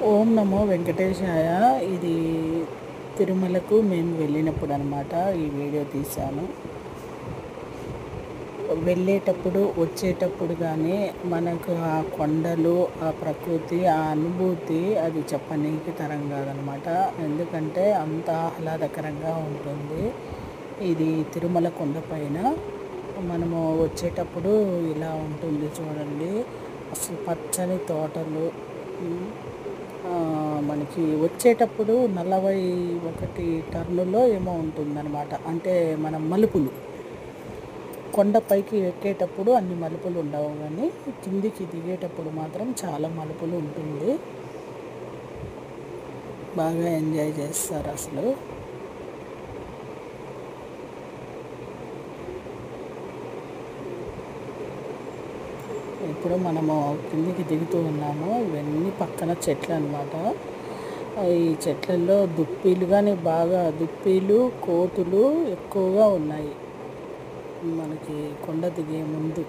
ఓం నమో వెంకటేశాయ. ఇది తిరుమలకు మేము వెళ్ళినప్పుడు అనమాట ఈ వీడియో తీశాను. వెళ్ళేటప్పుడు వచ్చేటప్పుడు కానీ మనకు ఆ కొండలు, ఆ ప్రకృతి, ఆ అనుభూతి అది చెప్పనీకి తరం కాదనమాట. ఎందుకంటే అంత ఆహ్లాదకరంగా ఉంటుంది. ఇది తిరుమల కొండపైన. మనము వచ్చేటప్పుడు ఇలా ఉంటుంది చూడండి. అసలు పచ్చని తోటలు. మనకి వచ్చేటప్పుడు 41 టర్నులో ఏమో ఉంటుందన్నమాట. అంటే మనం మలుపులు కొండపైకి ఎక్కేటప్పుడు అన్ని మలుపులు ఉండవు, కానీ కిందికి దిగేటప్పుడు మాత్రం చాలా మలుపులు ఉంటుంది. బాగా ఎంజాయ్ చేస్తారు అసలు. ఇప్పుడు మనము కిందికి దిగుతూ ఉన్నాము. ఇవన్నీ పక్కన చెట్లు అన్నమాట. ఈ చెట్లలో దుప్పిలు కానీ బాగా దుప్పిలు, కోతులు ఎక్కువగా ఉన్నాయి మనకి కొండ దిగే ముందు.